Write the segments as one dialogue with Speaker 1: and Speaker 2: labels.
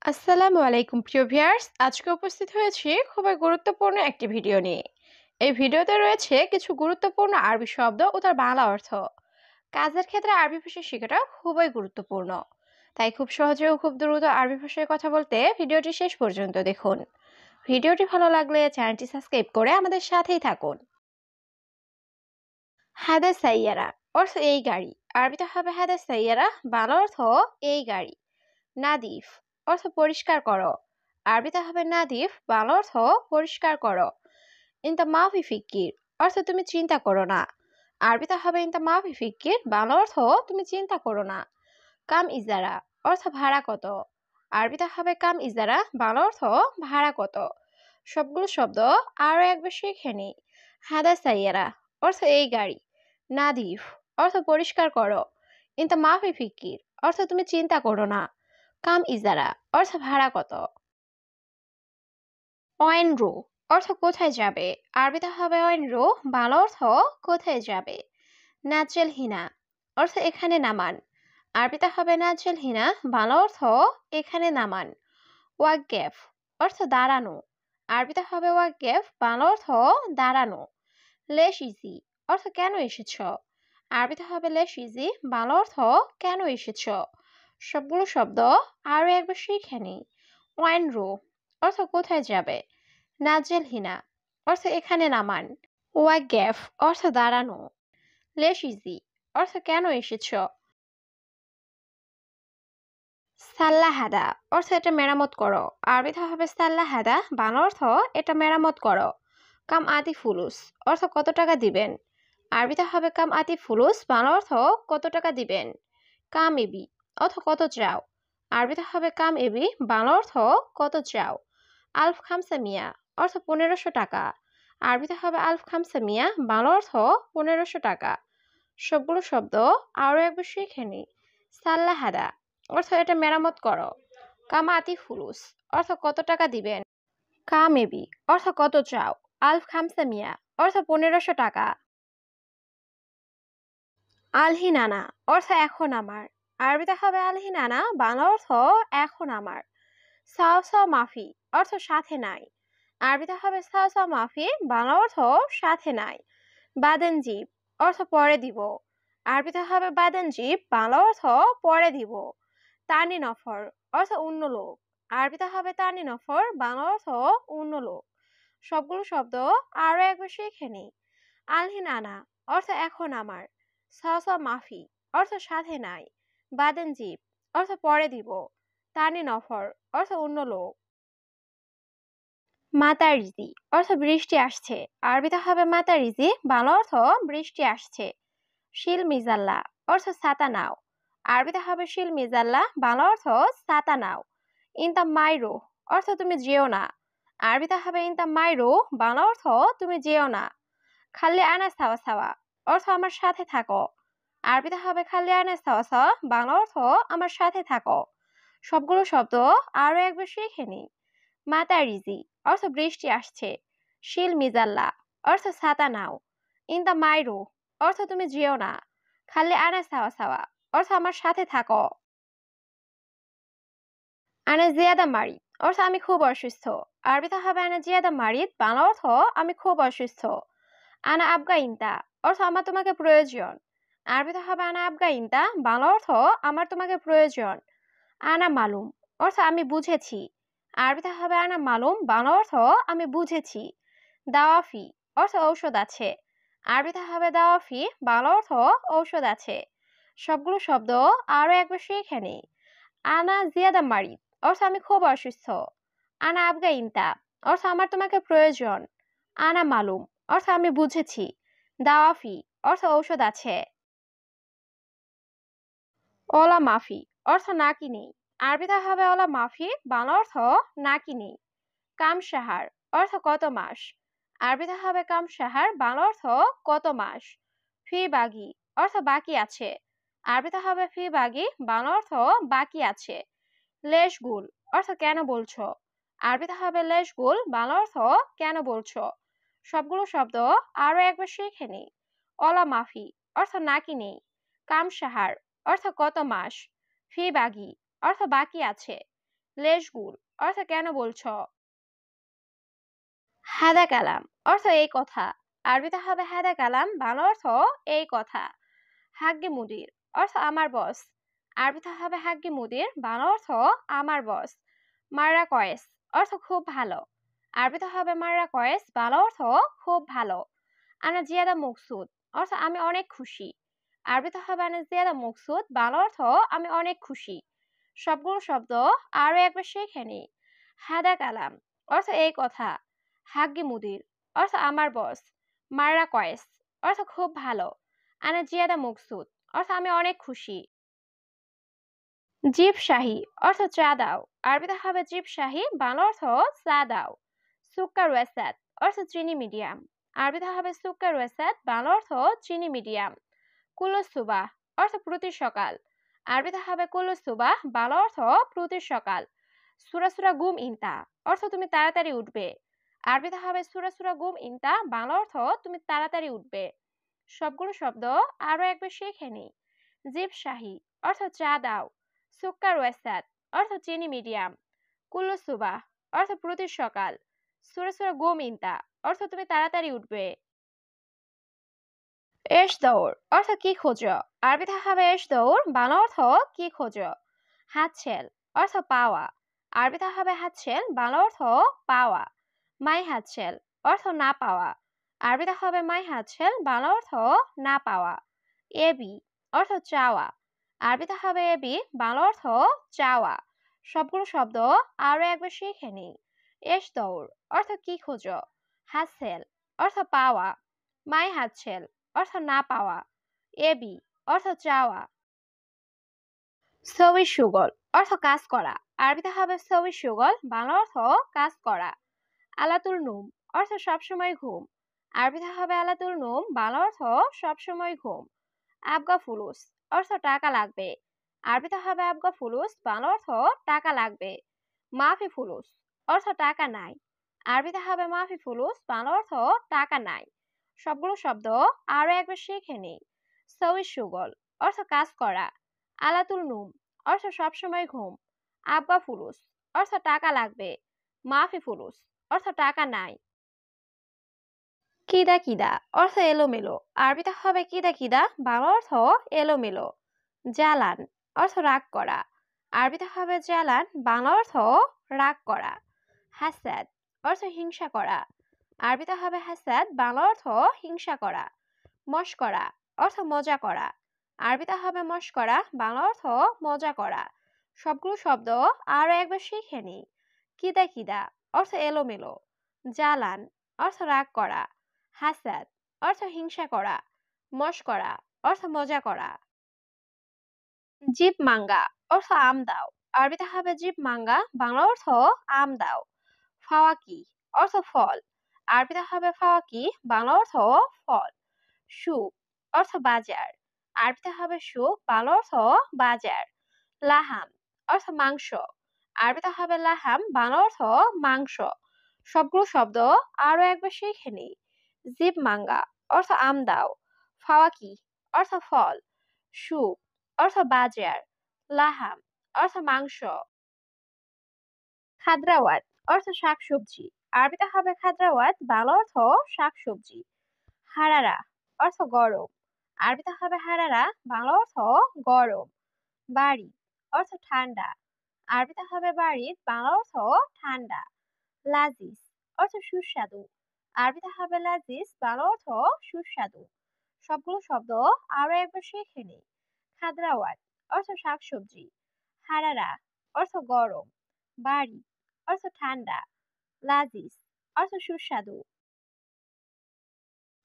Speaker 1: আসসালামু আলাইকুম প্রিয় ভিউয়ার্স, আজকে উপস্থিত হয়েছি খুবই গুরুত্বপূর্ণ একটি ভিডিও নিয়ে। এই ভিডিওতে রয়েছে কিছু গুরুত্বপূর্ণ আরবি শব্দ ও তার বাংলা অর্থ। কাজের ক্ষেত্রে আরবি ভাষা শেখাটা খুবই গুরুত্বপূর্ণ, তাই খুব সহজে ও খুব দ্রুত আরবি ভাষায় কথা বলতে ভিডিওটি শেষ পর্যন্ত দেখুন। ভিডিওটি ভালো লাগলে চ্যানেলটি সাবস্ক্রাইব করে আমাদের সাথেই থাকুন। হাদা সাইয়ারা অর্থ এই গাড়ি। আরবিতে হবে হাদা সাইয়ারা, বাংলা অর্থ এই গাড়ি। নাদিফ অর্থ পরিষ্কার করো। আরবিতে হবে নাদিফ, বাংলা অর্থ পরিষ্কার করো। ইনতা মাফি ফিকির অর্থ তুমি চিন্তা করো না। আরবিতে হবে ইনতা মাফি ফিকির, বাংলা অর্থ তুমি চিন্তা করো না। কাম ইজারা অর্থ ভাড়া কত। আরবিতে হবে কাম ইজারা, বাংলা অর্থ ভাড়া কত। সবগুলো শব্দ আরো একবার শিখে নি। হাদা সাইয়ারা অর্থ এই গাড়ি। নাদিফ অর্থ পরিষ্কার করো। ইনতা মাফি ফিকির অর্থ তুমি চিন্তা করো না। কাম ইজারা অর্থ ভাড়া কত। অয়েন রো অর্থ কোথায় যাবে। আরবিতে হবে অয়েন রো, বাংলা অর্থ কোথায় যাবে। নাচেল হিনা অর্থ এখানে নামান। আরবিতে হবে নাচেল হিনা, বাংলা অর্থ এখানে নামান। ওয়াকগেফ অর্থ দাঁড়ানো। আরবিতে হবে ওয়াকগেফ, বাংলা অর্থ দাঁড়ানো। লেশ ইজি অর্থ কেন এসেছ। আরবিতে হবে লেশ ইজি, বাংলা অর্থ কেন এসেছ। সবগুলো শব্দ আরো একবার শিখে নিই। ওয়াইন রো অর্থ কোথায় যাবে। নাজেল হিনা অর্থ এখানে নামান। ওয়াকগেফ অর্থ দাঁড়ানো। লেশ ইজি অর্থ কেন এসেছ। সাল্লাহাদা অর্থ এটা মেরামত করো। আরবিতে হবে সাল্লাহাদা, বাংলা অর্থ এটা মেরামত করো। কাম আতি ফুলুস অর্থ কত টাকা দিবেন। আরবিতে হবে কাম আতি ফুলুস, বাংলা অর্থ কত টাকা দিবেন। কাম এবি অর্থ কত চাও। আরবিতে হবে কাম এবি, বাংলা অর্থ কত চাও। আলফ খামসা মিয়া অর্থ 1500 টাকা। আরবিতে হবে আলফ খামসা মিয়া, বাংলা অর্থ 1500 টাকা। সবগুলো শব্দ আরো একবার শিখে নি। সাল্লাহাদা অর্থ এটা মেরামত করো। কাম আতি ফুলুস অর্থ কত টাকা দিবেন। কাম এবি অর্থ কত চাও। আলফ খামসা মিয়া অর্থ 1500 টাকা। আলহিনানা অর্থ এখন আমার। আরবিতে হবে আলহিনানা, বাংলা অর্থ এখন আমার। সাও সাও মাফি অর্থ সাথে নাই। আরবিতে হবে সাও সাও মাফি, বাংলা অর্থ সাথে নাই। বাদেন জীব অর্থ পরে দিব। আরবিতে হবে বাদেন জীব, বাংলা অর্থ পরে দিব। তানি নফর অর্থ অন্য লোক। আরবিতে হবে তানি নফর, বাংলা অর্থ অন্য লোক। সবগুলো শব্দ আরো একবার শিখে নি। আলহিনানা অর্থ এখন আমার। সাওসা মাফি অর্থ সাথে নাই। বাদেন জীব অর্থ পরে দিব। তানি নফর অর্থ অন্য লোক। মাতারিজি অর্থ বৃষ্টি আসছে। আরবিতে হবে মাতারিজি, বাংলা অর্থ বৃষ্টি আসছে। শিল মিজাল্লা অর্থ ছাতা নাও। আরবিতে হবে শিল মিজাল্লা, বাংলা অর্থ ছাতা নাও। ইনতা মাইরো অর্থ তুমি যেও না। আরবিতে হবে ইনতা মাইরো, বাংলা অর্থ তুমি যেও না। খাল্লি আনা সাওয়া সাওয়া অর্থ আমার সাথে থাকো। আরবিতে হবে খাল্লি আনা সাওয়া সাওয়া, বাংলা অর্থ আমার সাথে থাকো। সবগুলো শব্দ আরো একবার শিখে নি। মাতারিজি অর্থ বৃষ্টি আসছে। শিল মিজাল্লা অর্থ ছাতা নাও। ইনতা মাইরো অর্থ তুমি যেও না। খাল্লি আনা সাওয়া সাওয়া অর্থ আমার সাথে থাকো। আনা জিয়াদা মারিদ অর্থ আমি খুব অসুস্থ। আরবিতে হবে আনা জিয়াদা মারিদ, বাংলা অর্থ আমি খুব অসুস্থ। আনা আবগা ইনতা অর্থ আমার তোমাকে প্রয়োজন। আরবিতে হবে আনা আবগা ইনতা, বাংলা অর্থ আমার তোমাকে প্রয়োজন। আনা মালুম অর্থ আমি বুঝেছি। আরবিতে হবে আনা মালুম, বাংলা অর্থ আমি বুঝেছি। দাওয়াফি অর্থ ঔষধ আছে। আরবিতে হবে দাওয়াফি, বাংলা অর্থ ঔষধ আছে। সবগুলো শব্দ আরো একবার শিখে নিই। আনা জিয়াদা মারিদ অর্থ আমি খুব অসুস্থ। আনা আবগা ইনতা অর্থ আমার তোমাকে প্রয়োজন। আনা মালুম অর্থ আমি বুঝেছি। দাওয়াফি অর্থ ঔষধ আছে। ওলা মাফি অর্থ নাকি নেই। আরবিতে হবে ওলা মাফি, বাংলা অর্থ নাকি নেই। কাম সাহার অর্থ কত মাস। আরবিতে হবে কাম সাহার, বাংলা অর্থ কত মাস। ফি বাগি অর্থ বাকি আছে। আরবিতে হবে ফি বাগি, বাংলা অর্থ বাকি আছে। লেশ গুল অর্থ কেন বলছো। আরবিতে হবে লেশ গুল, বাংলা অর্থ কেন বলছো। সবগুলো শব্দ আরো একবার শিখে নি। অলা মাফি অর্থ নাকি নেই। কাম সাহার অর্থ কত মাস। ফি বাগি অর্থ বাকি আছে। লেশগুল অর্থ কেন বলছো। হাদা কালাম অর্থ এই কথা। আরবিতে হবে হাদা কালাম, বাংলা অর্থ এই কথা। হাগ্গি মুদির অর্থ আমার বস। আরবিতে হবে হাগ্গি মুদির, বাংলা অর্থ আমার বস। মাররা কয়েস অর্থ খুব ভালো। আরবিতে হবে মাররা কয়েস, বাংলা অর্থ খুব ভালো। আনা জিয়াদা মকসুদ অর্থ আমি অনেক খুশি। আরবিতে হবে আনা জিয়াদা মকসুদ, বাংলা অর্থ আমি অনেক খুশি। সবগুলো শব্দ আরো একবার শিখে নি। হাদা কালাম অর্থ এই কথা। হাগ্গি মুদির অর্থ আমার বস। মাররা কয়েস অর্থ খুব ভালো। আনা জিয়াদা মকসুদ অর্থ আমি অনেক খুশি। জিব শাহী অর্থ চা দাও। আরবিতে হবে জিব শাহী, বাংলা অর্থ চা দাও। সুক্কার ওয়াসাদ অর্থ চিনি মিডিয়াম। আরবিতে হবে সুক্কার ওয়াসাদ, বাংলা অর্থ চিনি মিডিয়াম। কুলুস সুবাহ অর্থ প্রতি সকাল। আরবিতে হবে কুলুস সুবাহ, বাংলা অর্থ প্রতি সকাল। সুরা সুরা গুম ইনতা অর্থ তুমি তাড়াতাড়ি উঠবে। আরবিতে হবে সুরা সুরা গুম ইনতা, বাংলা অর্থ তুমি তাড়াতাড়ি উঠবে। সবগুলো শব্দ আরো একবার শিখে নি। জিব শাহী অর্থ চা দাও। সুক্কার ওয়াসাদ অর্থ চিনি মিডিয়াম। কুল্লু সুবাহ অর্থ প্রতি সকাল। সুরা সুরা গুম ইনতা অর্থ তুমি তাড়াতাড়ি উঠবে। এশ দৌড় অর্থ কি খোঁজো। আরবিতে হবে এশ দৌড়, বাংলা অর্থ কি খোঁজো। হাতছেল অর্থ পাওয়া। আরবিতে হবে হাতছেল, বাংলা অর্থ পাওয়া। মাই হাতছেল অর্থ না পাওয়া। আরবিতে হবে মাই হাতছেল, বাংলা অর্থ না পাওয়া। এবি অর্থ চাওয়া। আরবিতে হবে এবি, বাংলা অর্থ চাওয়া। সবগুলো শব্দ আরো একবার শিখে নি। এশ দৌড় অর্থ কি খোঁজো। হাতছেল অর্থ পাওয়া। মাই হাতছেল অর্থ না পাওয়া। এবি অর্থ চাওয়া। সবি সুগল অর্থ কাজ করা। আরবিতে হবে সবি সুগল, বাংলা অর্থ কাজ করা। আলাতুল নুম অর্থ সবসময় ঘুম। আরবিতে হবে আলাতুল নুম, বাংলা অর্থ সবসময় ঘুম। আবগা ফুলুস অর্থ টাকা লাগবে। আরবিতে হবে আবগা ফুলুস, বাংলা অর্থ টাকা লাগবে। মাফি ফুলুস অর্থ টাকা নাই। আরবিতে হবে মাফি ফুলুস, বাংলা অর্থ টাকা নাই। সবগুলো শব্দ আরো একবার শিখে নি। সউই সুগল অর্থ কাজ করা। আলাতুল নুম অর্থ সবসময় ঘুম। আবগা ফুলুস অর্থ টাকা লাগবে। মাফি ফুলুস অর্থ টাকা নাই। কিদা কিদা অর্থ এলোমেলো। আরবিতে হবে কিদা কিদা, বাংলা অর্থ এলোমেলো। জালান অর্থ রাগ করা। আরবিতে হবে জালান, বাংলা অর্থ রাগ করা। হাসাদ অর্থ হিংসা করা। আরবিতে হবে হাসাদ, বাংলা অর্থ হিংসা করা। মশকরা অর্থ মজা করা। আরবিতে হবে মশকরা, বাংলা অর্থ মজা করা। সবগুলো শব্দ আরো একবার শিখে নি। কিদা কিদা অর্থ এলোমেলো। জালান অর্থ রাগ করা। হাসাদ অর্থ হিংসা করা। মশকরা অর্থ মজা করা। জিব মাঙ্গা অর্থ আম দাও। আরবিতে হবে জিব মাঙ্গা, বাংলা অর্থ আম দাও। ফাওয়াকি অর্থ ফল। আরবিতে হবে ফাওয়াকি, বাংলা অর্থ ফল। সুক অর্থ বাজার। আরবিতে হবে সুক, বাংলা অর্থ বাজার। লাহাম অর্থ মাংস। আরবিতে হবে লাহাম, বাংলা অর্থ মাংস। সবগুলো শব্দ আরো একবার শিখে নি। জিব মাঙ্গা অর্থ আম দাও। ফাওয়াকি অর্থ ফল। সুক অর্থ বাজার। লাহাম অর্থ মাংস। খাদ্রাওয়াত অর্থ শাকসবজি। আরবিতে হবে খাদ্রাওয়াত, বাংলা অর্থ শাকসবজি। হারারা অর্থ গরম। আরবিতে হবে হারারা, বাংলা অর্থ গরম। বাড়ি অর্থ ঠান্ডা। আরবিতে হবে বাড়ির, বাংলা অর্থ ঠান্ডা। লাজিজ অর্থ সুস্বাদু। আরবিতে হবে লাজিজ, বাংলা অর্থ সুস্বাদু। সবগুলো শব্দ আরো একবার শিখে নি। খাদ্রাওয়াত অর্থ শাকসবজি। হারারা অর্থ গরম। বাড়ি অর্থ ঠান্ডা। লাজিজ অর্থ সুস্বাদু।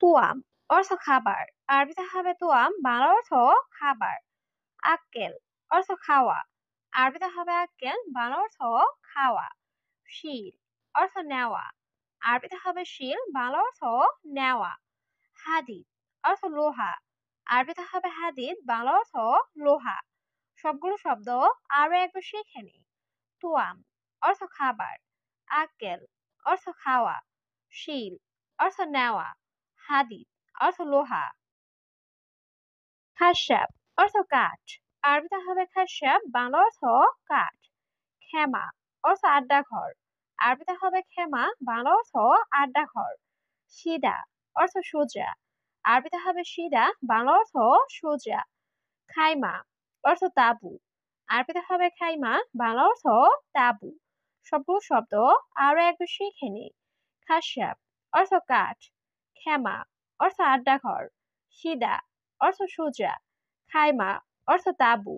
Speaker 1: তুয়াম অর্থ খাবার। আরবিতে হবে তুয়াম, বাংলা অর্থ খাবার। আক্কেল অর্থ খাওয়া। আরবিতে হবে আক্কেল, বাংলা অর্থ খাওয়া। শিল অর্থ নেওয়া। আরবিতে হবে শিল, বাংলা অর্থ নেওয়া। হাদিদ অর্থ লোহা। আরবিতে হবে হাদিদ, বাংলা অর্থ লোহা। সবগুলো শব্দ আরো একবার শিখে নি। তুয়াম অর্থ খাবার। আক্কেল অর্থ খাওয়া। শিল অর্থ নেওয়া। হাদিদ অর্থ লোহা। খাসাব অর্থ কাঠ। আরবিতে হবে খাসাব, বাংলা অর্থ কাঠ। খেমা অর্থ আড্ডা ঘর। আরবিতে হবে খেমা, বাংলা অর্থ আড্ডা ঘর। সিদা অর্থ সোজা। আরবিতে হবে সিদা, বাংলা অর্থ সোজা। খাইমা অর্থ তাঁবু। আরবিতে হবে খাইমা, বাংলা অর্থ তাঁবু। সবগুলো শব্দ আরো একবার শিখে নিই। খাসাব অর্থ কাঠ। খেমা অর্থ আড্ডা ঘর। সিদা অর্থ সোজা। খাইমা অর্থ তাঁবু।